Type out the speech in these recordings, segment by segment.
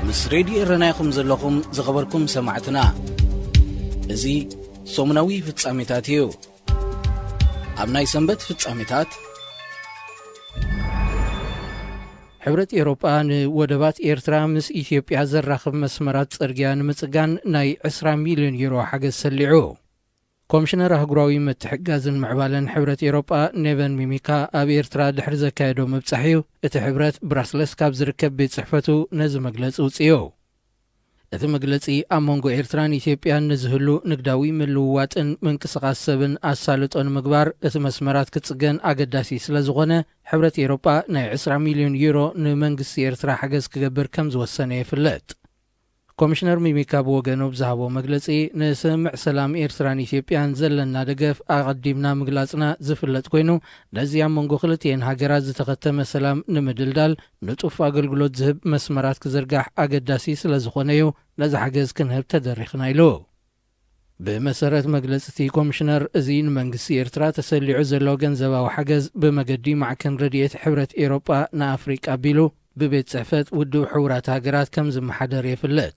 ምስ ሬድዮ ረናይኹም ዘለኹም ዝኸበርኩም ሰማዕትና እዚ ሶሙናዊ ፍጻሜታት እዩ። ኣብ ናይ ሰንበት ፍጻሜታት ሕብረት ኤውሮጳ ንወደባት ኤርትራ ምስ ኢትዮጵያ ዘራኽብ መስመራት ጽርግያ ንምጽጋን ናይ 20 ሚልዮን ዩሮ ሓገዝ ሰሊዑ። ኮሚሽነር ኣህጉራዊ ምትሕግጋዝን ምዕባለን ሕብረት ኤውሮጳ ኔቨን ሚሚካ ኣብ ኤርትራ ድሕሪ ዘካየዶ ምብጻሕ እቲ ሕብረት ብራስለስ ካብ ዝርከብ ቤት ጽሕፈቱ ነዚ መግለጺ ውፅዮ። እቲ መግለጺ ኣብ መንጎ ኤርትራን ኢትዮጵያን ንዝህሉ ንግዳዊ ምልውዋጥን ምንቅስቓስ ሰብን ኣሳልጦን ምግባር እቲ መስመራት ክጽገን ኣገዳሲ ስለ ዝኾነ ሕብረት ኤውሮጳ ናይ 20 ሚልዮን ዩሮ ንመንግስቲ ኤርትራ ሓገዝ ክገብር ከም ዝወሰነ ይፍለጥ። ኮሚሽነር ሚሚካ ብወገኑ ብዝሃቦ መግለጺ ንስምዕ ሰላም ኤርትራን ኢትዮጵያን ዘለና ደገፍ ኣቐዲምና ምግላጽና ዝፍለጥ ኮይኑ ነዚ ኣብ መንጎ ክልቲአን ሃገራት ዝተኸተመ ሰላም ንምድልዳል ንጡፍ ኣገልግሎት ዝህብ መስመራት ክዝርጋሕ ኣገዳሲ ስለ ዝኾነ እዩ ነዚ ሓገዝ ክንህብ ተደሪኽና ኢሉ። ብመሰረት መግለጽቲ ኮሚሽነር እዚ ንመንግስቲ ኤርትራ ተሰሊዑ ዘሎ ገንዘባዊ ሓገዝ ብመገዲ ማዕከን ረድኤት ሕብረት ኤውሮጳ ንኣፍሪቃ ኣቢሉ ብቤት ጽሕፈት ውድብ ሕቡራት ሃገራት ከም ዝመሓደር ይፍለጥ።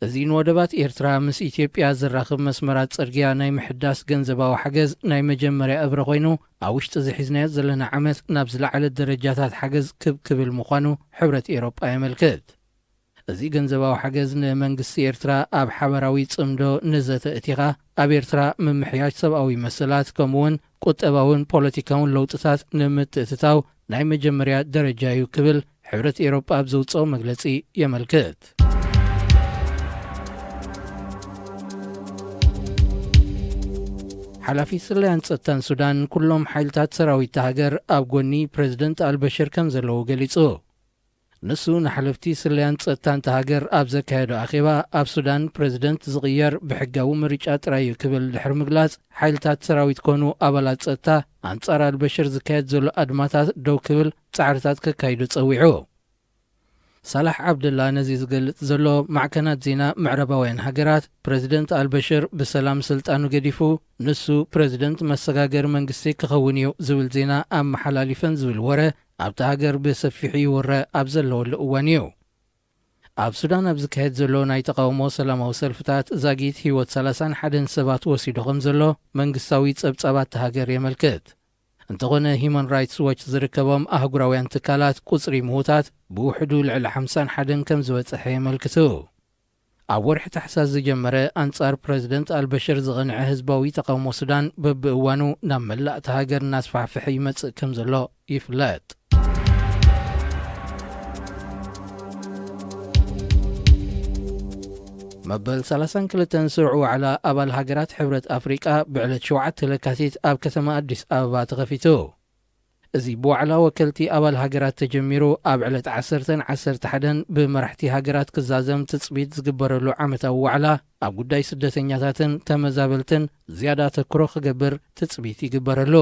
እዚ ንወደባት ኤርትራ ምስ ኢትዮጵያ ዝራኽብ መስመራት ጽርግያ ናይ ምሕዳስ ገንዘባዊ ሓገዝ ናይ መጀመርያ እብረ ኮይኑ ኣብ ውሽጢ ዝሒዝናዮ ዘለና ዓመት ናብ ዝለዓለ ደረጃታት ሓገዝ ክብል ምዃኑ ሕብረት ኤውሮጳ የመልክት። እዚ ገንዘባዊ ሓገዝ ንመንግስቲ ኤርትራ ኣብ ሓበራዊ ጽምዶ ንዘተ እቲኻ ኣብ ኤርትራ ምምሕያሽ ሰብኣዊ መሰላት ከምኡውን ቁጠባውን ፖለቲካውን ለውጥታት ንምትእትታው ናይ መጀመርያ ደረጃ እዩ ክብል ሕብረት ኤውሮጳ ኣብ ዘውፅኦ መግለጺ የመልክት። ሓላፊ ሰላያን ጸጥታን ሱዳን ኩሎም ሓይልታት ሰራዊት ሃገር ኣብ ጎኒ ፕሬዚደንት አልበሽር ከም ዘለዉ ገሊጹ። ንሱ ንሓለፍቲ ሰላያን ጸጥታን ሃገር ኣብ ዘካየዶ ኣኼባ ኣብ ሱዳን ፕሬዚደንት ዝቕየር ብሕጋዊ ምርጫ ጥራይ ክብል ድሕሪ ምግላጽ ሓይልታት ሰራዊት ኮኑ ኣባላት ጸጥታ ኣንጻር አልበሽር ዝካየድ ዘሎ ኣድማታት ደው ክብል ጻዕርታት ከካይዱ ጸዊዑ። ሳላሕ ዓብደላ ነዚ ዝገልጽ ዘሎ ማዕከናት ዜና ምዕረባውያን ሃገራት ፕሬዚደንት አልበሽር ብሰላም ስልጣኑ ገዲፉ ንሱ ፕሬዚደንት መሰጋገር መንግስቲ ክኸውን እዩ ዝብል ዜና ኣብ መሓላሊፈን ዝብል ወረ ኣብቲ ሃገር ብሰፊሑ ይወረ ኣብ ዘለወሉ እዋን እዩ። ኣብ ሱዳን ኣብ ዝካየድ ዘሎ ናይ ተቃውሞ ሰላማዊ ሰልፍታት ዛጊት ህይወት 31 ሰባት ወሲዱ ከም ዘሎ መንግስታዊ ጸብጻባት ሃገር የመልክት። እንተኾነ ሂማን ራይትስ ዎች ዝርከቦም ኣህጉራውያን ትካላት ቁጽሪ ምሁታት ብውሕዱ ልዕሊ 51 ከም ዝበጽሐ የመልክቱ። ኣብ ወርሒ ታሕሳስ ዝጀመረ ኣንጻር ፕሬዚደንት አልበሽር ዝቐንዐ ህዝባዊ ተቃውሞ ሱዳን በብእዋኑ ናብ መላእቲ ሃገር እናስፋሕፍሐ ይመጽእ ከም ዘሎ ይፍለጥ። መበል 32 ስርዑ ዋዕላ ኣባል ሃገራት ሕብረት ኣፍሪቃ ብዕለት 7 ለካቲት ኣብ ከተማ ኣዲስ ኣበባ ተኸፊቱ። እዚ ብዋዕላ ወከልቲ ኣባል ሃገራት ተጀሚሩ ኣብ ዕለት 11 ብመራሕቲ ሃገራት ክዛዘም ትጽቢት ዝግበረሉ ዓመታዊ ዋዕላ ኣብ ጉዳይ ስደተኛታትን ተመዛበልትን ዝያዳ ተክሮ ክገብር ትጽቢት ይግበረሉ።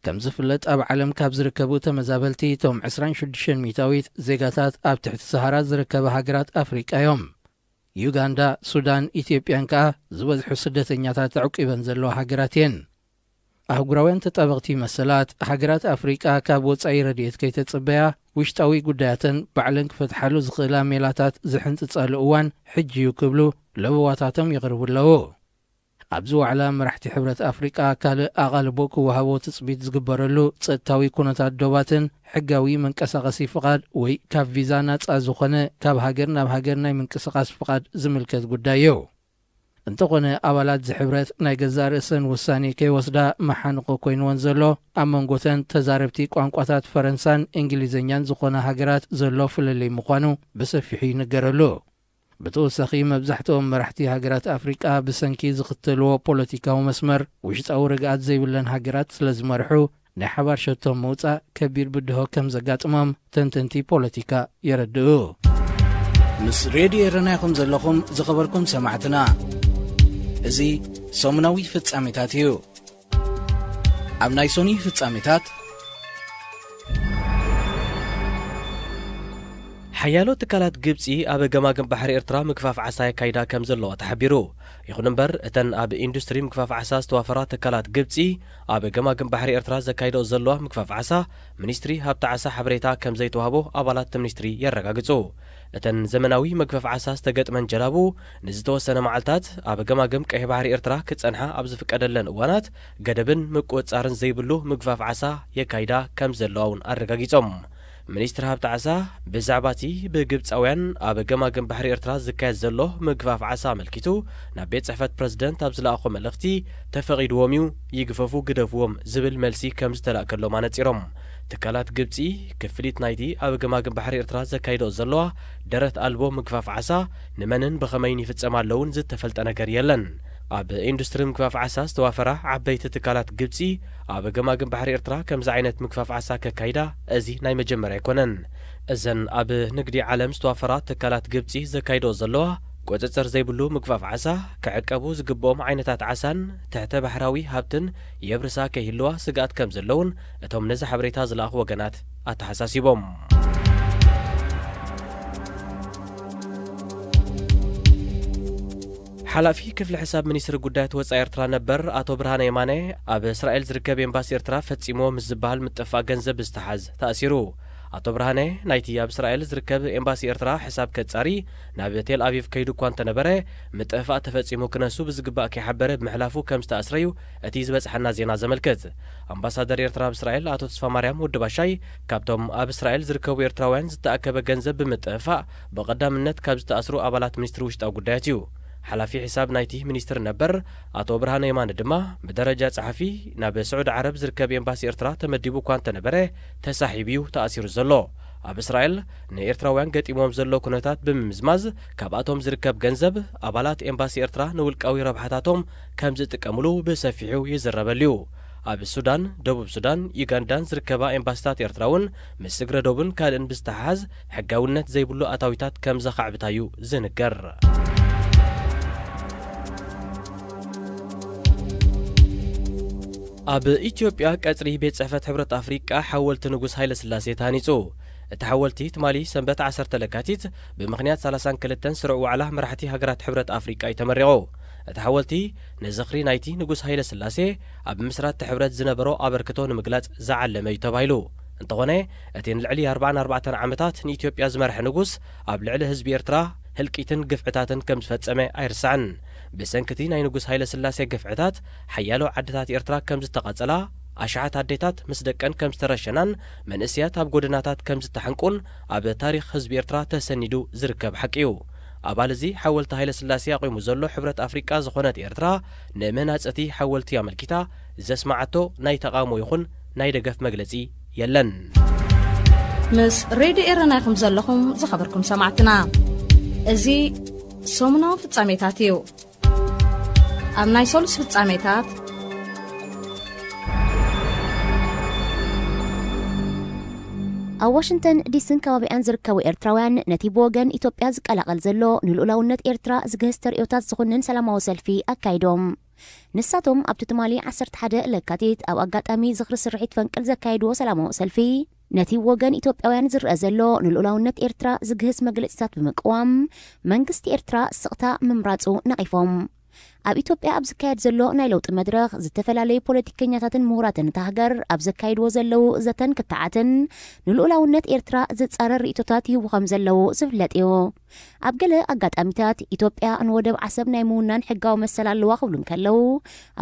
ከም ዝፍለጥ ኣብ ዓለም ካብ ዝርከቡ ተመዛበልቲ እቶም 26 ሚታዊት ዜጋታት ኣብ ትሕቲ ሰሃራ ዝርከባ ሃገራት ኣፍሪቃ እዮም። ዩጋንዳ፣ ሱዳን፣ ኢትዮጵያን ከዓ ዝበዝሑ ስደተኛታት ዕቂበን ዘለዋ ሃገራት እየን። ኣህጉራውያን ተጣበቕቲ መሰላት ሃገራት ኣፍሪቃ ካብ ወጻኢ ረድኤት ከይተጽበያ ውሽጣዊ ጉዳያትን ባዕለን ክፈትሓሉ ዝኽእላ ሜላታት ዝሕንጽጻሉ እዋን ሕጂ እዩ ክብሉ ለበዋታቶም ይቕርቡ ኣለዉ። ኣብዚ ዋዕላ መራሕቲ ሕብረት ኣፍሪቃ ካልእ ኣቓልቦ ክወሃቦ ትጽቢት ዝግበረሉ ጸጥታዊ ኩነታት ዶባትን ሕጋዊ መንቀሳቐሲ ፍቓድ ወይ ካብ ቪዛ ናጻ ዝኾነ ካብ ሃገር ናብ ሃገር ናይ ምንቅስቓስ ፍቓድ ዝምልከት ጉዳይ እዩ። እንተኾነ ኣባላት ዝሕብረት ናይ ገዛ ርእሰን ውሳኔ ከይወስዳ መሓንቆ ኮይንዎን ዘሎ ኣብ መንጎተን ተዛረብቲ ቋንቋታት ፈረንሳን እንግሊዝኛን ዝኾነ ሃገራት ዘሎ ፍለለይ ምዃኑ ብሰፊሑ ይንገረሉ። ብተወሳኺ መብዛሕትኦም መራሕቲ ሃገራት ኣፍሪቃ ብሰንኪ ዝኽተልዎ ፖለቲካዊ መስመር ውሽጣዊ ርግኣት ዘይብለን ሃገራት ስለ ዝመርሑ ናይ ሓባር ሸቶም መውፃእ ከቢድ ብድሆ ከም ዘጋጥሞም ተንተንቲ ፖለቲካ የረድኡ። ምስ ሬድዮ ረናይኹም ዘለኹም ዝኸበርኩም ሰማዕትና እዚ ሰሙናዊ ፍጻሜታት እዩ። ኣብ ናይ ሶኒ ፍጻሜታት حيالو تكالات جبسي أب جماجم بحر إرترا مكفاف عساي كايدا كم زلوا تحبيرو يخون نمبر أتن أب إندستري مكفاف عساس توافرات تكالات جبسي أب جماجم بحر إرترا زكايدو زلوا مكفاف عسا منستري هبت عسا حبريتا كم زي توهبو أبالات منستري يرجعجتو أتن زمناوي مكفاف عساس تجت من جلابو نزتو سنة معلتات أب جماجم كه بحر إرترا كتسنحا أبزفك أدلن وانات جدبن مكوت صارن زي بلو مكفاف عسا يكايدا كم زلواون أرجعجتهم منستر هبت عسا بزعباتي بجبتساوያን أب جماجم بحر إرترا زكايد زلو مكفاف عسا ملكيتو نابيت صحفت بريزيدنت أبزلاخو ملختي تفقيدوميو يغففو قدفوم زبل ملسي كم زتلاكلو مانصيروم تكالات جبتي كفليت نايتي أب جماجم بحر إرترا زكايدو زلوا درت ألبو مكفاف عسا نمنن بخمين يفتسمالون زت تفلت نجر يلن أب إندستري مكفاف عساس توافرة عبيت تكالات جبسي أب جماجم بحر إرترا كم زعينت مكفاف عسا ككايدا أزي ناي مجمر يكونن إذن أب نقدي عالم توافرة تكالات جبسي زكايدو زلوا قوتصر زي بلو مكفاف عسا كعقبو زقبوم عينتات عسان تحت بحراوي هابتن يبرسا كهلوا سقات كم زلون اتهم نزا حبريتا زلاخ وغنات اتحساسيبوم حلافي كيف الحساب منيستر قدات وصا إرترا نبر أتو برهان يماني أب إسرائيل زركب إمباسي إرترا فتسيمو مزبال متفا جنزب استحاز تأثيرو أتو برهاني نايتي أب إسرائيل زركب إمباسي إرترا حساب كتساري ناب تيل أبيف كيدو كوانتا نبره متفا تفتسيمو كنسو بزقبا كي حبره بمحلافو كم استأسريو أتيز بس حنا زينا زملكت أمباسادر إرترا بإسرائيل أتو تصفى مريم ودباشاي كابتوم أب إسرائيل زركبو إرتراوان زتأكب جنزب بمتفا بقدام النت كاب استأسرو أبالات منيستر وشتاو قداتيو حلافي حساب نايتي منيستر نبر أتو برهان يمان دما بدرجة صحفي ناب سعود عرب زركب إمباسي إرترا تمديبو كوانتا نبره تساحبيو تأثير زلو أب إسرائيل نإرتراوያን ገጢሞም ዘሎ ኩነታት ብምምዝማዝ ካብኣቶም ዝርከብ ገንዘብ ኣባላት ኤምባሲ ኤርትራ ንውልቃዊ ረብሓታቶም ከም ዝጥቀምሉ ብሰፊሑ ይዝረበልዩ ኣብ ሱዳን ደቡብ ሱዳን ዩጋንዳን ዝርከባ ኤምባሲታት ኤርትራውን ምስ እግረ ደቡብን ካልእን ብዝተሓሓዝ ሕጋውነት ዘይብሉ ኣታዊታት ከም ዘኻዕብታዩ ዝንገር ኣብ ኢትዮጵያ ቀጽሪ ቤት ጽሕፈት ሕብረት ኣፍሪቃ ሓወልቲ ንጉስ ሃይለ ስላሴ ታኒጹ التحولتي تمالي سنبت 10 لكاتيت بمخنيات 32 سرع وعلى مرحتي هجرات حبرة أفريقيا يتمرعو التحولتي نزخري نايتي نقص هايل سلاسي أب مسرات تحبرات زنبرو أبركتون مقلات زعل لما يتبايلو انتغني اتين العلي 4 عامتات نيتيوبيا زمرح نقص أب العلي هزب إرترا هلكيتن قفعتاتن كم فتسمي أيرسعن بسنكتي ناي نقص هايل سلاسي قفعتات حيالو عدتات إرترا كم زتقاتلا أشعات عديتات مسدقن كم سترشنان من اسيات أب قدناتات كم ستحنقون أب تاريخ حزب إرترا تسندو زركب حقيو أبالزي حولت هايل سلاسي قيمو زلو حبرة أفريقيا زخونات إرترا نمنات أتي حولت يعمل كتا زسمعتو ناي تقامو يخون ناي دقف مجلسي يلن مس ريدي إيراناكم زلخم زخبركم سمعتنا ازي سومنا في التعميتاتيو أم ناي سولس في التعميتات ኣብ ዋሽንግተን ዲሲን ከባቢኣን ዝርከቡ ኤርትራውያን ነቲ ብወገን ኢትዮጵያ ዝቀላቀል ዘሎ ንልኡላውነት ኤርትራ ዝገህዝ ተርእዮታት ዝኹንን ሰላማዊ ሰልፊ ኣካይዶም ንሳቶም ኣብቲ ትማሊ 11 ለካቲት ኣብ ኣጋጣሚ ዝኽሪ ስርሒት ፈንቅል ዘካይድዎ ሰላማዊ ሰልፊ ነቲ ወገን ኢትዮጵያውያን ዝርአ ዘሎ ንልኡላውነት ኤርትራ ዝገህዝ መግለፂታት ብምቅዋም መንግስቲ ኤርትራ ስቕታ ምምራፁ ነቒፎም ኣብ ኢትዮጵያ ኣብ ዝካየድ ዘሎ ናይ ለውጢ መድረኽ ዝተፈላለዩ ፖለቲከኛታትን ምሁራትን ተሃገር ኣብ ዘካይድዎ ዘለው ዘተን ክትዓትን ንልኡላውነት ኤርትራ ዝጻረር ርእቶታት ይህቡ ከም ዘለው ዝፍለጥ እዩ ኣብ ገለ ኣጋጣሚታት ኢትዮጵያ ንወደብ ዓሰብ ናይ ምውናን ሕጋዊ መሰል ኣለዋ ክብሉ ከለው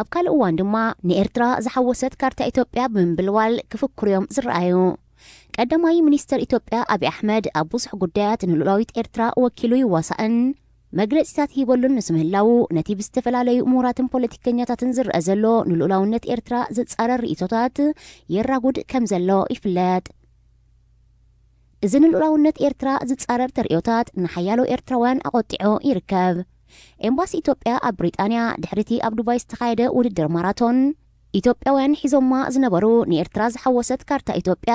ኣብ ካልእ እዋን ድማ ንኤርትራ ዝሓወሰት ካርታ ኢትዮጵያ ብምብልዋል ክፍክሩ እዮም ዝረኣዩ ቀዳማይ ሚኒስተር ኢትዮጵያ አብይ አሕመድ ኣብ ብዙሕ ጉዳያት ንልኡላዊት ኤርትራ ወኪሉ ይዋሳእን መግለፂታት ሂበሉን ንስምህላው ነቲ ብዝተፈላለዩ ምሁራትን ፖለቲከኛታትን ዝርአ ዘሎ ንልኡላውነት ኤርትራ ዝጻረር ርእቶታት የራጉድ ከም ዘሎ ይፍለጥ እዚ ንልኡላውነት ኤርትራ ዝጻረር ተርእዮታት ንሓያሎ ኤርትራውያን ኣቆጢዑ ይርከብ ኤምባሲ ኢትዮጵያ ኣብ ብሪጣንያ ድሕሪቲ ኣብ ዱባይ ዝተኻየደ ውድድር ማራቶን ኢትዮጵያውያን ሒዞማ ዝነበሩ ንኤርትራ ዝሓወሰት ካርታ ኢትዮጵያ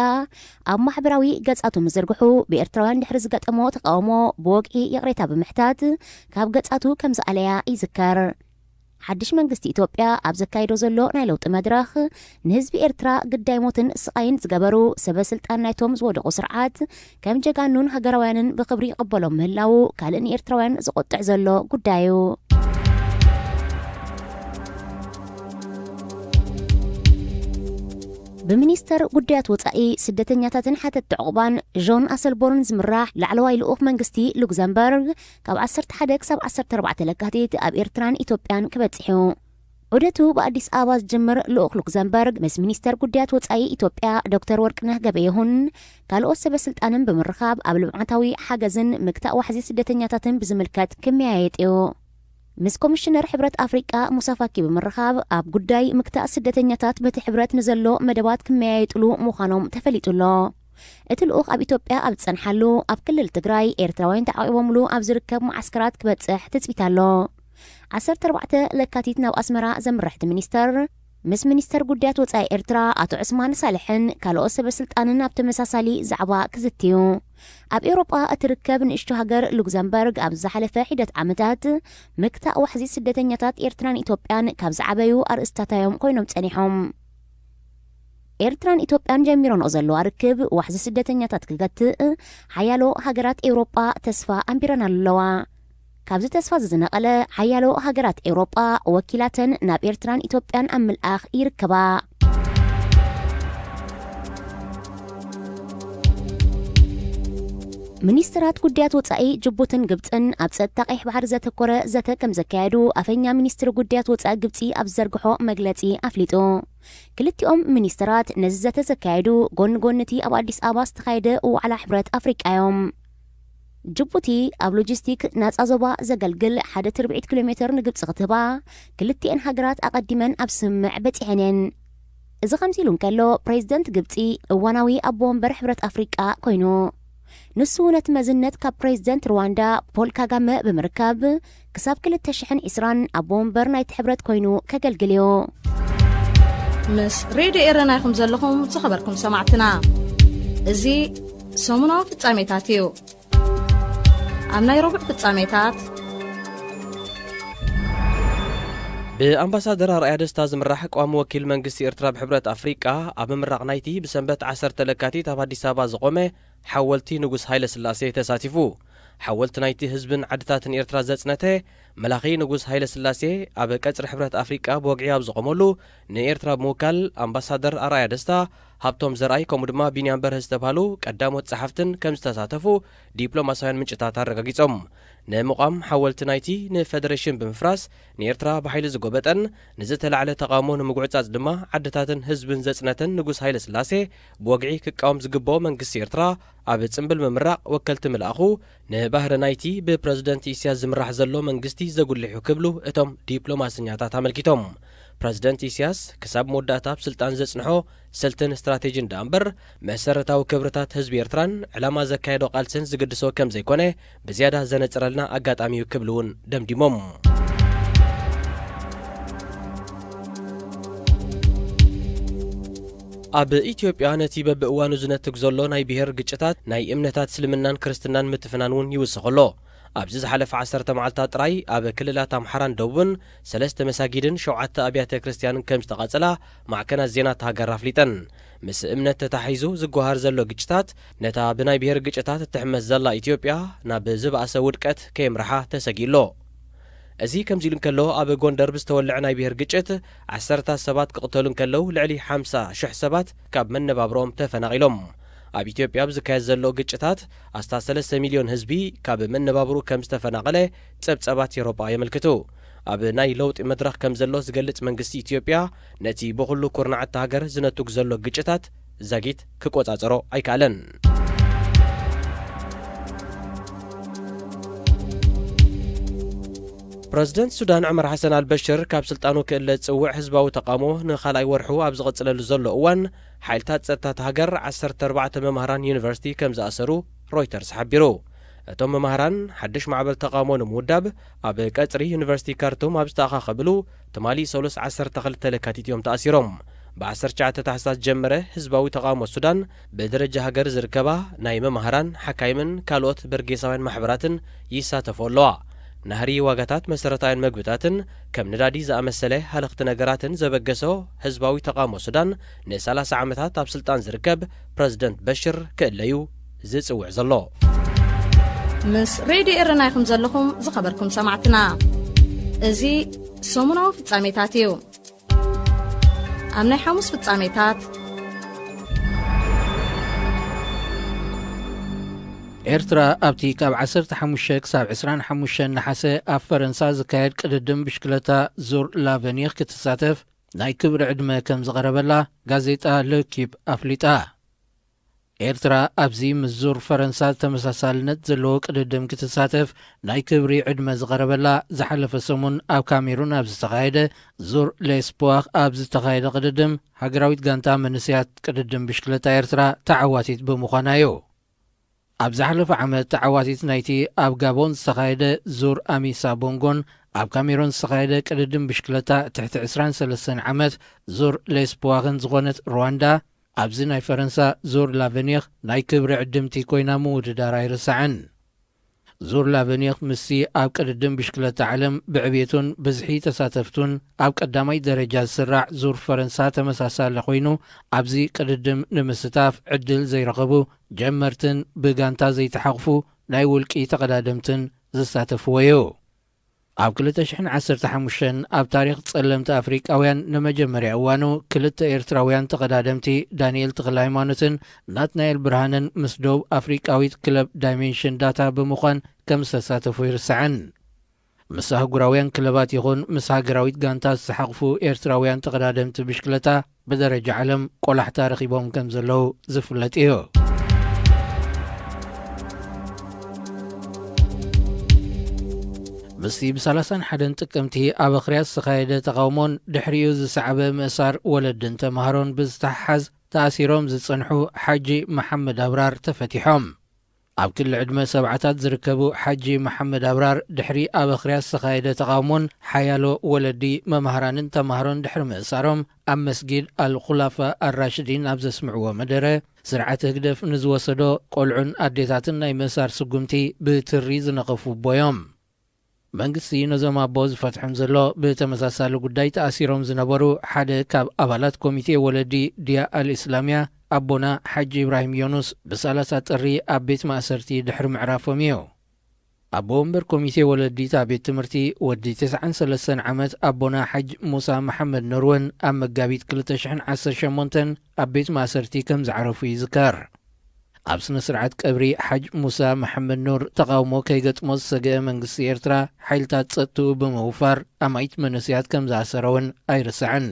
ኣብ ማሕበራዊ ገጻቱ ምዝርግሑ ብኤርትራውያን ድሕሪ ዝገጠሞ ተቃውሞ ብወግዒ የቕሬታ ብምሕታት ካብ ገጻቱ ከም ዝኣለያ ይዝከር ሓድሽ መንግስቲ ኢትዮጵያ ኣብ ዘካይዶ ዘሎ ናይ ለውጢ መድረኽ ንህዝቢ ኤርትራ ግዳይ ሞትን ስቃይን ዝገበሩ ሰበስልጣን ናይቶም ዝወደቑ ስርዓት ከም ጀጋኑን ሃገራውያንን ብክብሪ ይቕበሎም ምህላው ካልእ ንኤርትራውያን ዝቆጥዕ ዘሎ ጉዳዩ ብሚኒስተር ጉዳያት ወፃኢ ስደተኛታትን ሓተት ዕቁባን ጆን ኣሰልቦርን ዝምራሕ ላዕለዋይ ልኡኽ መንግስቲ ሉክዘምበርግ ካብ 11 ክሳብ 14 ለካቲት ኣብ ኤርትራን ኢትዮጵያን ክበጽሑ ዑደቱ በአዲስ አበባ ዝጅምር ልኡኽ ሉክዘምበርግ ምስ ሚኒስተር ጉዳያት ወፃኢ ኢትዮጵያ ዶክተር ወርቅነህ ገበየሁን ካልኦት ሰበስልጣንን ብምርኻብ ኣብ ልምዓታዊ ሓገዝን ምግታእ ዋሕዚ ስደተኛታትን ብዝምልከት ክመያየጥዩ ምስ ኮሚሽነር ሕብረት አፍሪቃ ሙሳ ፋኪ ብምርኻብ ኣብ ጉዳይ ምግታእ ስደተኛታት በቲ ሕብረት ንዘሎ መደባት ክመያየጥሉ ምዃኖም ተፈሊጡሎ እቲ ልኡኽ ኣብ ኢትዮጵያ ኣብ ዝጸንሓሉ ኣብ ክልል ትግራይ ኤርትራውያን ተዓቂቦምሉ ኣብ ዝርከብ ማዓስከራት ክበጽሕ ተጽቢታሎ 14 ለካቲት ናብ ኣስመራ ዘምርሕቲ ሚኒስተር ምስ ሚኒስተር ጉዳያት ወፃኢ ኤርትራ ኣቶ ዑስማን ሳልሕን ካልኦት ሰበስልጣንን ኣብ ተመሳሳሊ ዛዕባ ክዝትዩ ኣብ ኤውሮጳ እትርከብ ንእሽቶ ሃገር ሉክዘምበርግ ኣብ ዝሓለፈ ሒደት ዓመታት ምግታእ ዋሕዚ ስደተኛታት ኤርትራን ኢትዮጵያን ካብ ዝዓበዩ ኣርእስታታዮም ኮይኖም ጸኒሖም ኤርትራን ኢትዮጵያን ጀሚሮንኦ ዘለዋ ርክብ ዋሕዚ ስደተኛታት ክገትእ ሓያሎ ሃገራት ኤውሮጳ ተስፋ ኣንቢረን ኣለዋ ካብዚ ተስፋ ዝነቐለ ሓያሎ ሃገራት ኤውሮጳ ወኪላተን ናብ ኤርትራን ኢትዮጵያን ኣብ ምልኣኽ ይርከባ ሚኒስትራት ጉዳያት ወፃኢ ጅቡትን ግብፅን ኣብ ፀጥታ ቀይሕ ባሕሪ ዘተኮረ ዘተ ከም ዘካየዱ ኣፈኛ ሚኒስትሪ ጉዳያት ወፃኢ ግብፂ ኣብ ዘርግሖ መግለፂ ኣፍሊጡ ክልቲኦም ሚኒስትራት ነዚ ዘተ ዘካየዱ ጎኒ ጎንቲ ኣብ ኣዲስ ኣበባ ዝተኻየደ ዋዕላ ሕብረት ኣፍሪቃ እዮም ጅቡቲ ኣብ ሎጂስቲክ ናጻ ዞባ ዘገልግል 1 ኪሎ ሜትር ንግብፂ ክትህባ ክልቲአን ሃገራት ኣቐዲመን ኣብ ስምምዕ በፂሐን እዚ ከምዚ ኢሉ እንከሎ ፕሬዚደንት ግብፂ እዋናዊ ኣቦ ወንበር ሕብረት ኣፍሪቃ ኮይኑ ንሱ ነቲ መዝነት ካብ ፕሬዚደንት ሩዋንዳ ፖል ካጋመ ብምርካብ ክሳብ 2020 ኣቦ ወንበር ናይቲ ሕብረት ኮይኑ ከገልግል እዩ ምስ ሬድዮ ኤረና ይኹም ዘለኹም ዝኸበርኩም ሰማዕትና እዚ ሰሙናዊ ፍጻሜታት እዩ ኣብ ናይ ረቡዕ ፍጻሜታት ብኣምባሳደር ኣርኣያ ደስታ ዝምራሕ ቋሚ ወኪል መንግስቲ ኤርትራ ብሕብረት ኣፍሪቃ ኣብ ምምራቕ ናይቲ ብሰንበት 10 ለካቲት ኣብ ኣዲስ ኣበባ ዝቆመ ሓወልቲ ንጉስ ሃይለ ስላሴ ተሳቲፉ ሓወልቲ ናይቲ ህዝብን ዓድታትን ኤርትራ ዘጽነተ መላኺ ንጉስ ሃይለ ስላሴ ኣብ ቀጽሪ ሕብረት ኣፍሪቃ ብወግዒ ኣብ ዝቆመሉ ንኤርትራ ብምውካል ኣምባሳደር ኣርኣያ ደስታ ሃብቶም ዘርኣይ ከምኡ ድማ ቢንያም በርሀ ዝተባሃሉ ቀዳሞት ጸሓፍትን ከም ዝተሳተፉ ዲፕሎማስያውያን ምንጭታት ኣረጋጊጾም ንምቋም ሓወልቲ ናይቲ ንፌደሬሽን ብምፍራስ ንኤርትራ ብሓይሊ ዝጎበጠን ንዝተላዕለ ተቃውሞ ንምጉዕጻጽ ድማ ዓድታትን ህዝብን ዘጽነተን ንጉስ ሃይለ ስላሴ ብወግዒ ክቃወም ዝግብኦ መንግስቲ ኤርትራ ኣብ ጽምብል ምምራቕ ወከልቲ ምልኣኹ ንባህሪ ናይቲ ብፕረዚደንት ኢሳያስ ዝምራሕ ዘሎ መንግስቲ ዘጉልሑ ክብሉ እቶም ዲፕሎማስኛታት ኣመልኪቶም ፕረዚደንት ኢሳያስ ክሳብ መወዳእታ ኣብ ስልጣን ዘጽንሖ ስልትን ስትራቴጂን ዳእምበር መሰረታዊ ክብርታት ህዝቢ ኤርትራን ዕላማ ዘካየዶ ቃልስን ዝግድሶ ከም ዘይኮነ ብዝያዳ ዘነጽረልና ኣጋጣሚ እዩ ክብሉ እውን ደምዲሞም ኣብ ኢትዮጵያ ነቲ በብእዋኑ ዝነትግ ዘሎ ናይ ብሔር ግጭታት ናይ እምነታት እስልምናን ክርስትናን ምትፍናን እውን ይውስኸሎ ኣብዚ ዝሓለፈ 10 መዓልታት ጥራይ ኣብ ክልላት ኣምሓራን ደቡብን 3 መሳጊድን 7 ኣብያተ ክርስቲያንን ከም ዝተቓጸላ ማዕከናት ዜና ተሃገር ኣፍሊጠን ምስ እምነት ተታሒዙ ዝጓሃር ዘሎ ግጭታት ነታ ብናይ ብሔር ግጭታት እትሕመስ ዘላ ኢትዮጵያ ናብ ዝበኣሰ ውድቀት ከየምርሓ ተሰጊሎ እዚ ከምዚ ኢሉ እንከሎ ኣብ ጎንደር ብዝተወልዐ ናይ ብሔር ግጭት 10 ሰባት ክቕተሉ እንከለው ልዕሊ 50,000 ሰባት ካብ መነባብሮም ተፈናቒሎም ኣብ ኢትዮጵያ ብዝካየድ ዘሎ ግጭታት ኣስታ 3 ሚልዮን ህዝቢ ካብ መነባብሩ ከም ዝተፈናቐለ ጸብጸባት ኤውሮጳ የመልክቱ ኣብ ናይ ለውጢ መድረኽ ከም ዘሎ ዝገልጽ መንግስቲ ኢትዮጵያ ነቲ ብኹሉ ኩርናዓት ሃገር ዝነትጉ ዘሎ ግጭታት ዘጊት ክቆጻጸሮ ኣይከኣለን ፕረዚደንት ሱዳን ዑመር ሓሰን አልበሽር ካብ ስልጣኑ ክእለ ጽውዕ ህዝባዊ ተቃውሞ ንኻልኣይ ወርሑ ኣብ ዝቕጽለሉ ዘሎ እዋን ሓይልታት ጸጥታ ሃገር 14 መምህራን ዩኒቨርሲቲ ከም ዝኣሰሩ ሮይተርስ ሓቢሩ እቶም መምህራን ሓድሽ ማዕበል ተቃውሞ ንምውዳብ ኣብ ቀጽሪ ዩኒቨርሲቲ ካርቱም ኣብ ዝተኣኻኸብሉ ትማሊ 12 ለካቲት እዮም ተኣሲሮም ብ19 ታሕሳስ ጀመረ ህዝባዊ ተቃውሞ ሱዳን ብደረጃ ሃገር ዝርከባ ናይ መምህራን ሓካይምን ካልኦት በርጌሳውያን ማሕበራትን ይሳተፉ ኣለዋ نهري واغاتات مسرتاين مغبتاتن كم ندادي زامسله حلقت نغراتن زبغسو حزباوي تقامو سودان ن30 عامታት ኣብ ስልጣን ዝርከብ ፕሬዝዳንት በሽር ከለዩ ዝጽውዕ ዘሎ ምስ ሬድዮ ኤረና ይኹም ዘለኹም ዝኸበርኩም ሰማዕትና እዚ ሰሙናዊ ፍጻሜታት እዩ ኣብ ናይ ሐሙስ ፍጻሜታት ኤርትራ ኣብቲ ካብ 15 ክሳብ 25 ነሓሰ ኣብ ፈረንሳ ዝካየድ ቅድድም ብሽክለታ ዙር ላቨኒር ክትሳተፍ ናይ ክብሪ ዕድመ ከም ዝቐረበላ ጋዜጣ ለኪፕ ኣፍሊጣ ኤርትራ ኣብዚ ምስ ዙር ፈረንሳ ተመሳሳልነት ዘለዎ ቅድድም ክትሳተፍ ናይ ክብሪ ዕድመ ዝቐረበላ ዝሓለፈ ሰሙን ኣብ ካሜሩን ኣብ ዝተኻየደ ዙር ሌስፖዋኽ ኣብ ዝተኻየደ ቅድድም ሃገራዊት ጋንታ መንስያት ቅድድም ብሽክለታ ኤርትራ ተዓዋቲት ብምዃና እዩ ኣብ ዝሓለፈ ዓመት ተዓዋቲት ናይቲ ኣብ ጋቦን ዝተኻየደ ዙር አሚሳ ቦንጎን ኣብ ካሜሩን ዝተኻየደ ቅድድም ብሽክለታ ትሕቲ 23 ዓመት ዙር ሌስፖዋኽን ዝኾነት ሩዋንዳ ኣብዚ ናይ ፈረንሳ ዙር ላቨኒር ናይ ክብሪ ዕድምቲ ኮይና ምውድዳር ኣይርስዕን ዙር ላቨኒር ምስቲ ኣብ ቅድድም ብሽክለታ ዓለም ብዕብየቱን ብዝሒ ተሳተፍቱን ኣብ ቀዳማይ ደረጃ ዝስራዕ ዙር ፈረንሳ ተመሳሳሊ ኮይኑ ኣብዚ ቅድድም ንምስታፍ ዕድል ዘይረኸቡ ጀመርትን ብጋንታ ዘይተሓቕፉ ናይ ውልቂ ተቐዳደምትን ዝሳተፍዎ እዩ ኣብ 2015 ኣብ ታሪክ ጸለምቲ ኣፍሪቃውያን ንመጀመርያ እዋኑ ክልተ ኤርትራውያን ተቐዳደምቲ ዳንኤል ተኽለሃይማኖትን ናትናኤል ብርሃንን ምስ ደቡብ ኣፍሪቃዊት ክለብ ዳይሜንሽን ዳታ ብምዃን ከም ዝተሳተፉ ይርስዕን ምስ ኣህጉራውያን ክለባት ይኹን ምስ ሃገራዊት ጋንታ ዝተሓቕፉ ኤርትራውያን ተቐዳደምቲ ብሽክለታ ብደረጃ ዓለም ቆላሕታ ረኺቦም ከም ዘለዉ ዝፍለጥ እዩ ምስቲ ብ31 ጥቅምቲ ኣብ ኣኽርያ ዝተኻየደ ተቃውሞን ድሕሪኡ ዝሰዕበ ምእሳር ወለድን ተምሃሮን ብዝተሓሓዝ ተኣሲሮም ዝጸንሑ ሓጂ መሐመድ ኣብራር ተፈቲሖም ኣብ ክሊ ዕድመ ሰብዓታት ዝርከቡ ሓጂ መሐመድ ኣብራር ድሕሪ ኣብ ኣኽርያ ዝተኻየደ ተቃውሞን ሓያሎ ወለዲ መምሃራንን ተምሃሮን ድሕሪ ምእሳሮም ኣብ መስጊድ አልኹላፋ አራሽዲን ኣብ ዘስምዕዎ መደረ ስርዓተ ህግደፍ ንዝወሰዶ ቆልዑን ኣዴታትን ናይ ምእሳር ስጉምቲ ብትሪ ዝነቐፉ ቦዮም መንግስቲ ነዞም ኣቦ ዝፈትሖም ዘሎ ብተመሳሳሊ ጉዳይ ተኣሲሮም ዝነበሩ ሓደ ካብ ኣባላት ኮሚቴ ወለዲ ድያ አልእስላምያ ኣቦና ሓጂ ኢብራሂም ዮኑስ ብ30 ጥሪ ኣብ ቤት ማእሰርቲ ድሕሪ ምዕራፎም እዩ ኣቦ እምበር ኮሚቴ ወለዲ ኣብ ቤት ትምህርቲ ወዲ 93 ዓመት ኣቦና ሓጅ ሙሳ መሐመድ ኑርወን ኣብ መጋቢት 2018 ኣብ ቤት ማእሰርቲ ከም ዝዓረፉ ይዝከር ኣብ ስነ ስርዓት ቀብሪ ሓጅ ሙሳ መሐመድ ኑር ተቃውሞ ከይገጥሞ ዝሰግአ መንግስቲ ኤርትራ ሓይልታት ጸጥኡ ብምውፋር ኣማይት መንስያት ከም ዝኣሰረውን ኣይርስዕን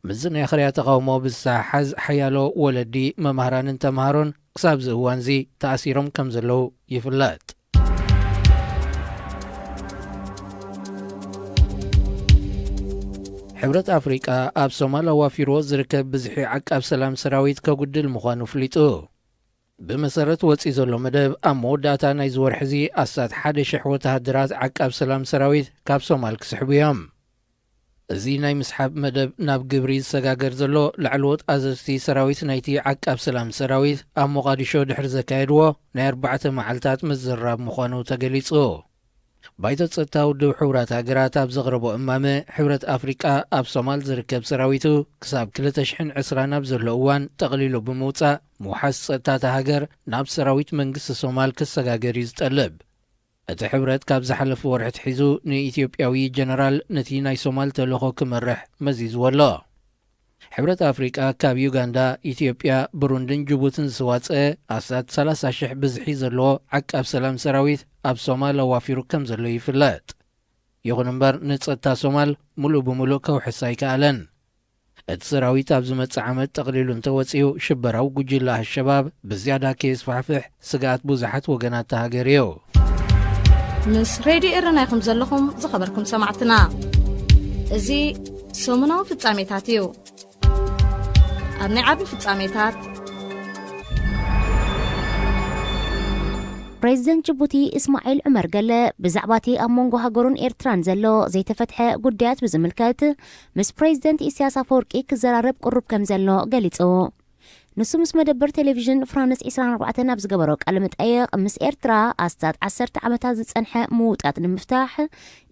ምዝ ናይ ኣኽርያ ተቃውሞ ብዝተሓሓዝ ሓያሎ ወለዲ መምሃራንን ተምሃሮን ክሳብ ዝእዋን እዚ ተኣሲሮም ከም ዘለዉ ይፍለጥ ሕብረት ኣፍሪቃ ኣብ ሶማል ኣዋፊርዎ ዝርከብ ብዝሒ ዓቃብ ሰላም ሰራዊት ከጉድል ምዃኑ ፍሊጡ بمسارت وصي زلو مدب ኣብ መወዳእታ ናይ ዝወርሕ እዚ ኣሳት 1000 ወተሃደራት ዓቃብ ሰላም ሰራዊት ካብ ሶማል ክስሕቡ እዮም እዚ ናይ ምስሓብ መደብ ናብ ግብሪ ዝሰጋገር ዘሎ ላዕለዎት ኣዘዝቲ ሰራዊት ናይቲ ዓቃብ ሰላም ሰራዊት ኣብ ሞቃዲሾ ድሕሪ ዘካየድዎ ናይ 4 መዓልታት ምዝራብ ምዃኑ ተገሊጹ ባይቶ ጸጥታ ውድብ ሕብራት ሃገራት ኣብ ዘቕረቦ እማመ ሕብረት ኣፍሪቃ ኣብ ሶማል ዝርከብ ሰራዊቱ ክሳብ 2020 ኣብ ዘሎ እዋን ጠቕሊሉ ብምውፃእ ምውሓስ ጸጥታ ሃገር ናብ ሰራዊት መንግስቲ ሶማል ክሰጋገር እዩ ዝጠልብ እቲ ሕብረት ካብ ዝሓለፈ ወርሒ ሒዙ ንኢትዮጵያዊ ጀነራል ነቲ ናይ ሶማል ተልእኾ ክመርሕ መዚዝዎ ኣሎ ሕብረት ኣፍሪቃ ካብ ዩጋንዳ ኢትዮጵያ ብሩንድን ጅቡትን ዝዋፀአ ኣሳት 30,000 ብዝሒ ዘለዎ ዓቃብ ሰላም ሰራዊት ኣብ ሶማል ኣዋፊሩ ከም ዘሎ ይፍለጥ ይኹን እምበር ንጸጥታ ሶማል ሙሉእ ብምሉእ ከውሕስ ኣይከኣለን እቲ ሰራዊት ኣብ ዝመጽእ ዓመት ጠቕሊሉ እንተወፂኡ ሽበራዊ ጉጅለ ኣሸባብ ብዝያዳ ከየስፋሕፍሕ ስጋኣት ብዙሓት ወገናት ተሃገር እዩ ምስ ሬድዮ ኤረና ይኹም ዘለኹም ዝኸበርኩም ሰማዕትና እዚ ሰሙናዊ ፍጻሜታት እዩ ኣብ ናይ ዓቢ ፍጻሜታት ፕሬዚደንት ጅቡቲ እስማኤል ዑመር ገለ ብዛዕባቲ ኣብ መንጎ ሃገሩን ኤርትራን ዘሎ ዘይተፈትሐ ጉዳያት ብዝምልከት ምስ ፕሬዚደንት ኢሳያስ ኣፈወርቂ ክዘራረብ ቁሩብ ከም ዘሎ ገሊጹ ንሱ ምስ መደበር ቴሌቪዥን ፍራንስ 24 ኣብ ዝገበሮ ቃለ መጠይቕ ምስ ኤርትራ ኣስታት 10 ዓመታት ዝጸንሐ ምውጣት ንምፍታሕ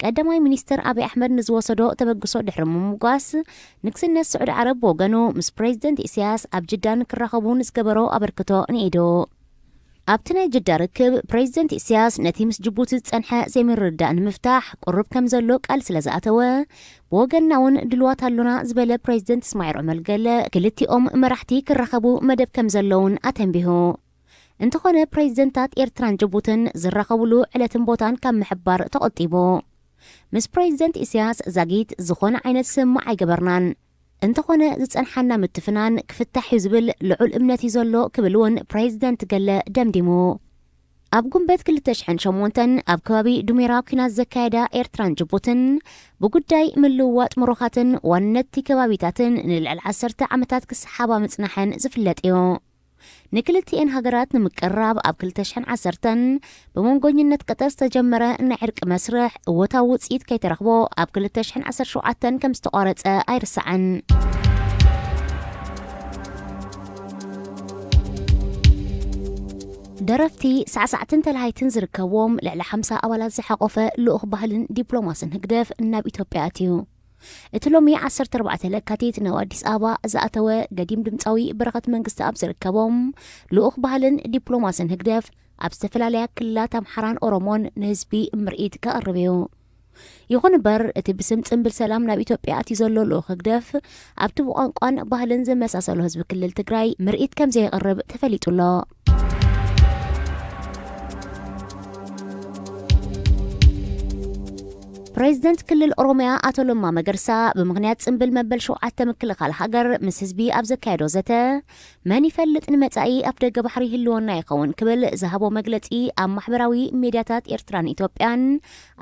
ቀዳማይ ሚኒስትር አብይ አሕመድ ንዝወሰዶ ተበግሶ ድሕሪ ምምጓስ ንግስነት ስዑድ ዓረብ ወገኑ ምስ ፕሬዚደንት ኢሳያስ ኣብ ጅዳን ክራኸቡን ዝገበሮ ኣበርክቶ ንኢዶ ኣብቲ ናይ ጅዳ ርክብ ፕሬዚደንት ኢሳያስ ነቲ ምስ ጅቡቲ ዝጸንሐ ዘይምርዳእ ንምፍታሕ ቁርብ ከም ዘሎ ቃል ስለ ዝኣተወ ብወገንና እውን ድልዋት ኣሎና ዝበለ ፕሬዚደንት እስማዒል ዑመር ገለ ክልቲኦም መራሕቲ ክራኸቡ መደብ ከም ዘለውን ኣተንቢሁ እንተኾነ ፕሬዚደንታት ኤርትራን ጅቡትን ዝራኸብሉ ዕለትን ቦታን ካብ ምሕባር ተቆጢቡ ምስ ፕሬዚደንት ኢሳያስ ዛጊት ዝኾነ ዓይነት ስምዕ ኣይገበርናን እንተኾነ ዝጸንሐና ምትፍናን ክፍታሕ እዩ ዝብል ልዑል እምነት ዘሎ ክብል እውን ፕሬዚደንት ገለ ደምዲሙ ኣብ ጉንበት 2008 ኣብ ከባቢ ዱሜራ ኩናት ዘካየዳ ኤርትራን ጅቡትን ብጉዳይ ምልውዋጥ ምሩኻትን ዋንነቲ ከባቢታትን ንልዕሊ 10 ዓመታት ክሰሓባ ምጽናሕን ዝፍለጥ እዩ ንክልቲአን ሃገራት ንምቅራብ ኣብ 2010 ብመንጎኝነት ቀጠር ዝተጀመረ ናይ ዕርቂ መስርሕ እወታዊ ውፅኢት ከይተረኽቦ ኣብ 2017 ከም ዝተቋረፀ ኣይርስዓን ደረፍቲ ሳዕሳዕትን ተላሃይትን ዝርከቦም ልዕሊ 50 ኣባላት ዝሓቆፈ ልኡኽ ባህልን ዲፕሎማስን ህግደፍ ናብ ኢትዮጵያ ኣትዩ እቲ ሎሚ 14 ለካቲት ናብ አዲስ አበባ ዝኣተወ ገዲም ድምፃዊ በረኸት መንግስቲ ኣብ ዝርከቦም ልኡኽ ባህልን ዲፕሎማስን ህግደፍ ኣብ ዝተፈላለያ ክልላት ኣምሓራን ኦሮሞን ንህዝቢ ምርኢት ከቕርብ እዩ ይኹን እምበር እቲ ብስም ጽምብል ሰላም ናብ ኢትዮጵያ ኣትዩ ዘሎ ልኡኽ ህግደፍ ኣብቲ ብቋንቋን ባህልን ዝመሳሰሉ ህዝቢ ክልል ትግራይ ምርኢት ከም ዘይቕርብ ተፈሊጡሎ ፕሬዚደንት ክልል ኦሮሚያ አቶ ለማ መገርሳ ብምክንያት ጽምብል መበል 7 ምክልኻል ሃገር ምስ ህዝቢ ኣብ ዘካየዶ ዘተ መን ይፈልጥ ንመጻኢ ኣብ ደገ ባሕሪ ህልውና ይኸውን ክብል ዝሃቦ መግለጺ ኣብ ማሕበራዊ ሚድያታት ኤርትራን ኢትዮጵያን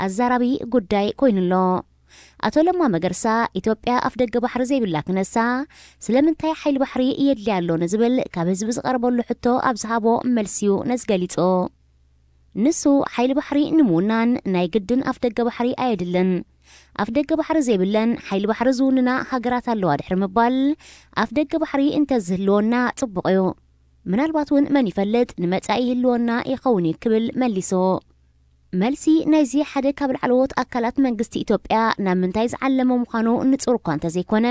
ኣዛራቢ ጉዳይ ኮይኑሎ አቶ ለማ መገርሳ ኢትዮጵያ ኣብ ደገ ባሕሪ ዘይብላ ክነሳ ስለምንታይ ሓይሊ ባሕሪ የድልያ ኣሎ ንዝብል ካብ ህዝቢ ዝቐርበሉ ሕቶ ኣብ ዝሃቦ መልሲዩ ነዝገሊጹ ንሱ ሓይሊ ባሕሪ ንምውናን ናይ ግድን ኣፍ ደገ ባሕሪ ኣየድልን ኣፍ ደገ ባሕሪ ዘይብለን ሓይሊ ባሕሪ ዝውንና ሃገራት ኣለዋ ድሕሪ ምባል ኣፍ ደገ ባሕሪ እንተዝህልወና ጽቡቕ እዩ ምናልባት እውን መን ይፈልጥ ንመጻኢ ህልወና ይኸውን ክብል መሊሱ መልሲ ናይዚ ሓደ ካብ ላዕለዎት ኣካላት መንግስቲ ኢትዮጵያ ናብ ምንታይ ዝዓለመ ምዃኑ ንጹር እኳ እንተዘይኮነ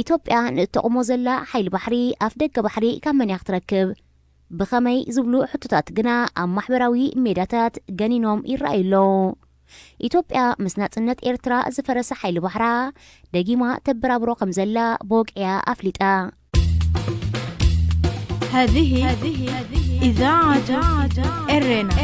ኢትዮጵያ ንእትቕሞ ዘላ ሓይሊ ባሕሪ ኣፍ ደገ ባሕሪ ካብ መን እያ ክትረክብ ብኸመይ ዝብሉ ሕቶታት ግና ኣብ ማሕበራዊ ሜዳታት ገኒኖም ይረኣዩሎ ኢትዮጵያ ምስ ናጽነት ኤርትራ ዝፈረሰ ሓይሊ ባሕራ ደጊማ ተበራብሮ ከም ዘላ በወቅዕያ ኣፍሊጣ هذه إذاعة إرنا